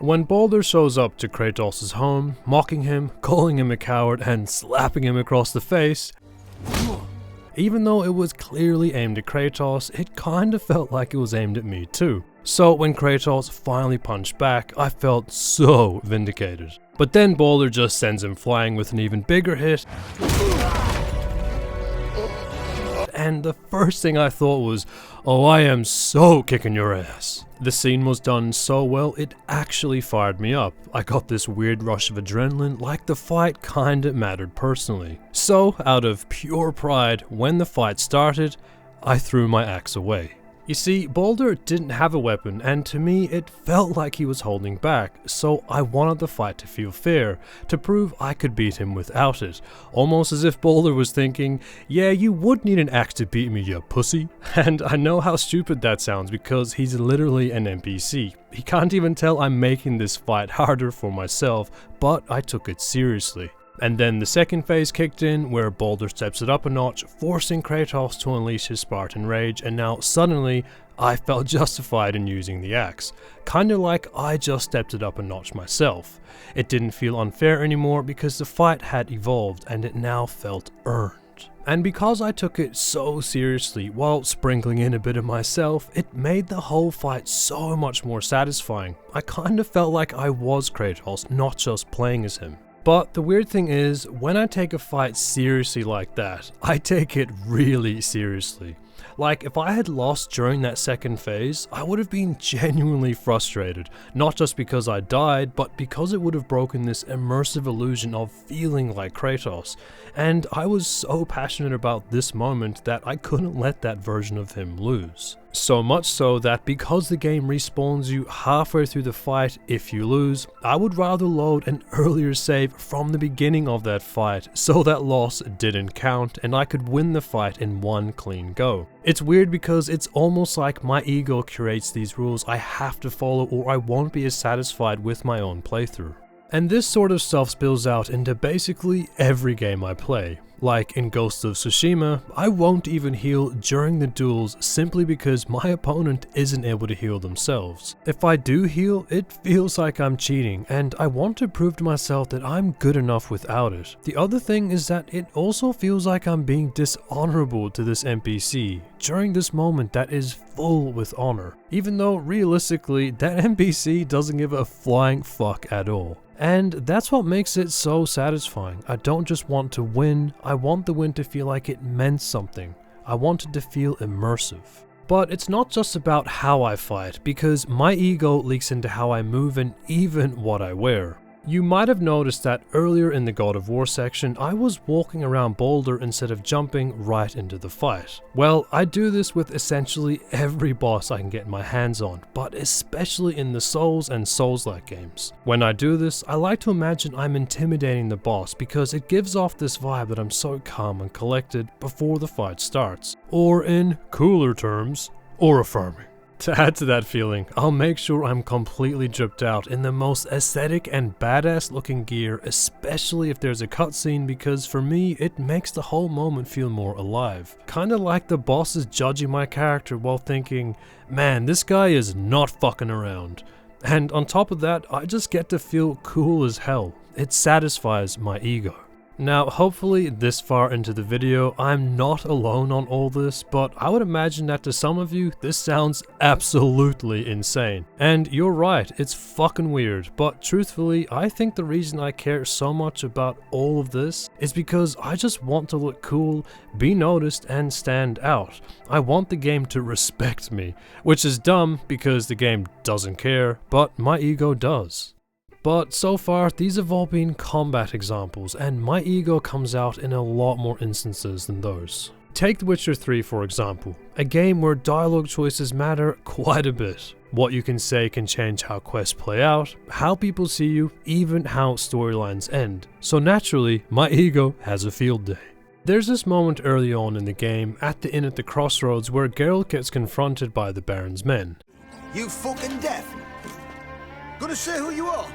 When Baldur shows up to Kratos' home, mocking him, calling him a coward, and slapping him across the face, even though it was clearly aimed at Kratos, it kinda felt like it was aimed at me too. So when Kratos finally punched back, I felt so vindicated. But then Baldur just sends him flying with an even bigger hit, and the first thing I thought was, oh, I am so kicking your ass. The scene was done so well, it actually fired me up. I got this weird rush of adrenaline, like the fight kinda mattered personally. So, out of pure pride, when the fight started, I threw my axe away. You see, Baldur didn't have a weapon, and to me it felt like he was holding back, so I wanted the fight to feel fair, to prove I could beat him without it. Almost as if Baldur was thinking, yeah, you would need an axe to beat me, you pussy. And I know how stupid that sounds because he's literally an NPC. He can't even tell I'm making this fight harder for myself, but I took it seriously. And then the second phase kicked in, where Baldur steps it up a notch, forcing Kratos to unleash his Spartan rage, and now suddenly I felt justified in using the axe. Kinda like I just stepped it up a notch myself. It didn't feel unfair anymore because the fight had evolved and it now felt earned. And because I took it so seriously while sprinkling in a bit of myself, it made the whole fight so much more satisfying. I kinda felt like I was Kratos, not just playing as him. But the weird thing is, when I take a fight seriously like that, I take it really seriously. Like, if I had lost during that second phase, I would have been genuinely frustrated. Not just because I died, but because it would have broken this immersive illusion of feeling like Kratos. And I was so passionate about this moment that I couldn't let that version of him lose. So much so that because the game respawns you halfway through the fight if you lose, I would rather load an earlier save from the beginning of that fight so that loss didn't count and I could win the fight in one clean go. It's weird because it's almost like my ego creates these rules I have to follow or I won't be as satisfied with my own playthrough. And this sort of stuff spills out into basically every game I play. Like in Ghost of Tsushima, I won't even heal during the duels simply because my opponent isn't able to heal themselves. If I do heal, it feels like I'm cheating, and I want to prove to myself that I'm good enough without it. The other thing is that it also feels like I'm being dishonorable to this NPC during this moment that is full with honor, even though realistically that NPC doesn't give a flying fuck at all. And that's what makes it so satisfying. I don't just want to win, I want the win to feel like it meant something. I want it to feel immersive. But it's not just about how I fight, because my ego leaks into how I move and even what I wear. You might have noticed that earlier in the God of War section, I was walking around Baldur instead of jumping right into the fight. Well, I do this with essentially every boss I can get my hands on, but especially in the Souls and Souls-like games. When I do this, I like to imagine I'm intimidating the boss because it gives off this vibe that I'm so calm and collected before the fight starts. Or in cooler terms, or affirming. To add to that feeling, I'll make sure I'm completely dripped out in the most aesthetic and badass looking gear, especially if there's a cutscene, because for me, it makes the whole moment feel more alive. Kinda like the boss is judging my character while thinking, man, this guy is not fucking around. And on top of that, I just get to feel cool as hell. It satisfies my ego. Now, hopefully this far into the video, I'm not alone on all this, but I would imagine that to some of you, this sounds absolutely insane. And you're right, it's fucking weird, but truthfully, I think the reason I care so much about all of this is because I just want to look cool, be noticed, and stand out. I want the game to respect me, which is dumb because the game doesn't care, but my ego does. But so far, these have all been combat examples, and my ego comes out in a lot more instances than those. Take The Witcher 3 for example, a game where dialogue choices matter quite a bit. What you can say can change how quests play out, how people see you, even how storylines end. So naturally, my ego has a field day. There's this moment early on in the game, at the inn at the crossroads, where Geralt gets confronted by the Baron's men. You fucking deaf? Gonna say who you are?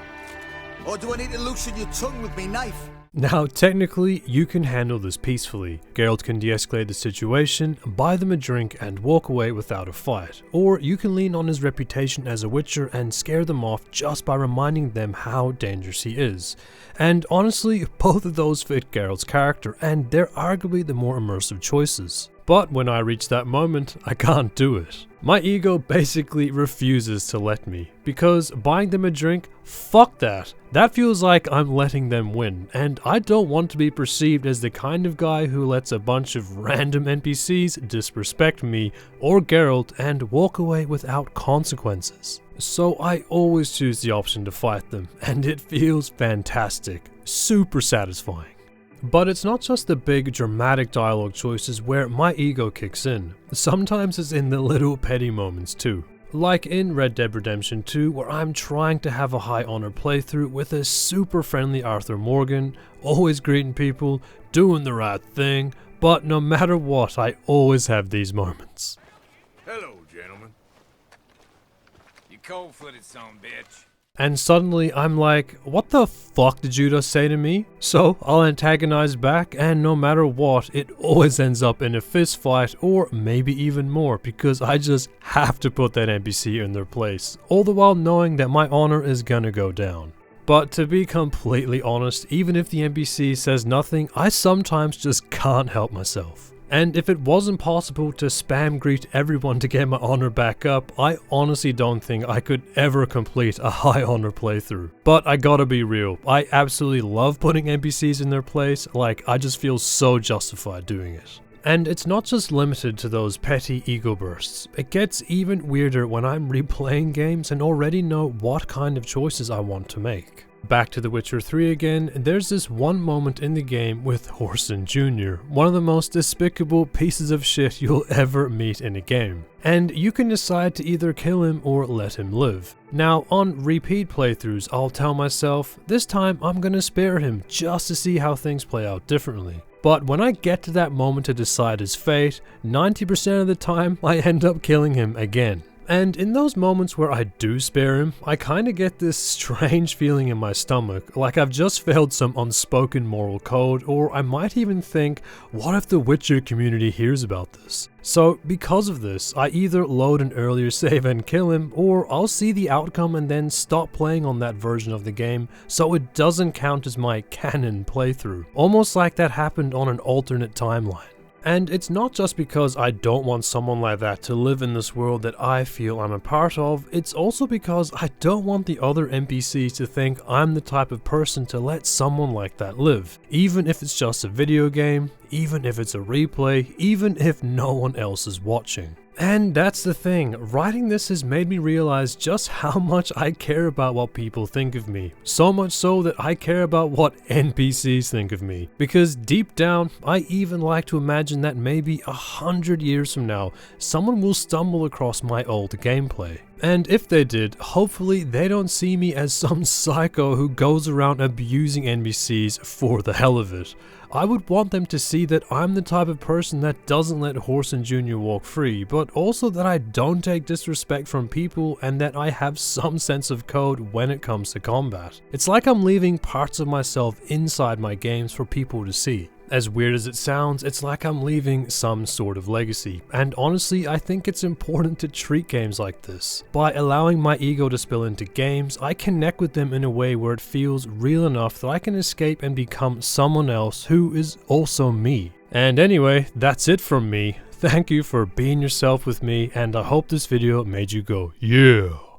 Or do I need to loosen your tongue with me knife? Now, technically, you can handle this peacefully. Geralt can de-escalate the situation, buy them a drink and walk away without a fight. Or you can lean on his reputation as a witcher and scare them off just by reminding them how dangerous he is. And honestly, both of those fit Geralt's character, and they're arguably the more immersive choices. But when I reach that moment, I can't do it. My ego basically refuses to let me, because buying them a drink, fuck that. That feels like I'm letting them win, and I don't want to be perceived as the kind of guy who lets a bunch of random NPCs disrespect me or Geralt and walk away without consequences. So I always choose the option to fight them, and it feels fantastic, super satisfying. But it's not just the big dramatic dialogue choices where my ego kicks in. Sometimes it's in the little petty moments too. Like in Red Dead Redemption 2, where I'm trying to have a high honor playthrough with a super friendly Arthur Morgan, always greeting people, doing the right thing, but no matter what, I always have these moments. Hello, gentlemen. You cold-footed son bitch. And suddenly I'm like, what the fuck did you just say to me? So I'll antagonize back, and no matter what, it always ends up in a fist fight or maybe even more, because I just have to put that NPC in their place, all the while knowing that my honor is gonna go down. But to be completely honest, even if the NPC says nothing, I sometimes just can't help myself. And if it wasn't possible to spam greet everyone to get my honor back up, I honestly don't think I could ever complete a high honor playthrough. But I gotta be real, I absolutely love putting NPCs in their place, like I just feel so justified doing it. And it's not just limited to those petty ego bursts. It gets even weirder when I'm replaying games and already know what kind of choices I want to make. Back to The Witcher 3 again, there's this one moment in the game with Whoreson Jr., one of the most despicable pieces of shit you'll ever meet in a game. And you can decide to either kill him or let him live. Now, on repeat playthroughs, I'll tell myself, this time I'm gonna spare him just to see how things play out differently. But when I get to that moment to decide his fate, 90% of the time I end up killing him again. And in those moments where I do spare him, I kinda get this strange feeling in my stomach, like I've just failed some unspoken moral code, or I might even think, what if the Witcher community hears about this? So because of this, I either load an earlier save and kill him, or I'll see the outcome and then stop playing on that version of the game so it doesn't count as my canon playthrough, almost like that happened on an alternate timeline. And it's not just because I don't want someone like that to live in this world that I feel I'm a part of, it's also because I don't want the other NPCs to think I'm the type of person to let someone like that live, even if it's just a video game, even if it's a replay, even if no one else is watching. And that's the thing, writing this has made me realize just how much I care about what people think of me. So much so that I care about what NPCs think of me. Because deep down, I even like to imagine that maybe 100 years from now, someone will stumble across my old gameplay. And if they did, hopefully they don't see me as some psycho who goes around abusing NPCs for the hell of it. I would want them to see that I'm the type of person that doesn't let Whoreson Jr. walk free, but also that I don't take disrespect from people and that I have some sense of code when it comes to combat. It's like I'm leaving parts of myself inside my games for people to see. As weird as it sounds, it's like I'm leaving some sort of legacy, and honestly I think it's important to treat games like this. By allowing my ego to spill into games, I connect with them in a way where it feels real enough that I can escape and become someone else who is also me. And anyway, that's it from me. Thank you for being yourself with me, and I hope this video made you go, yeah!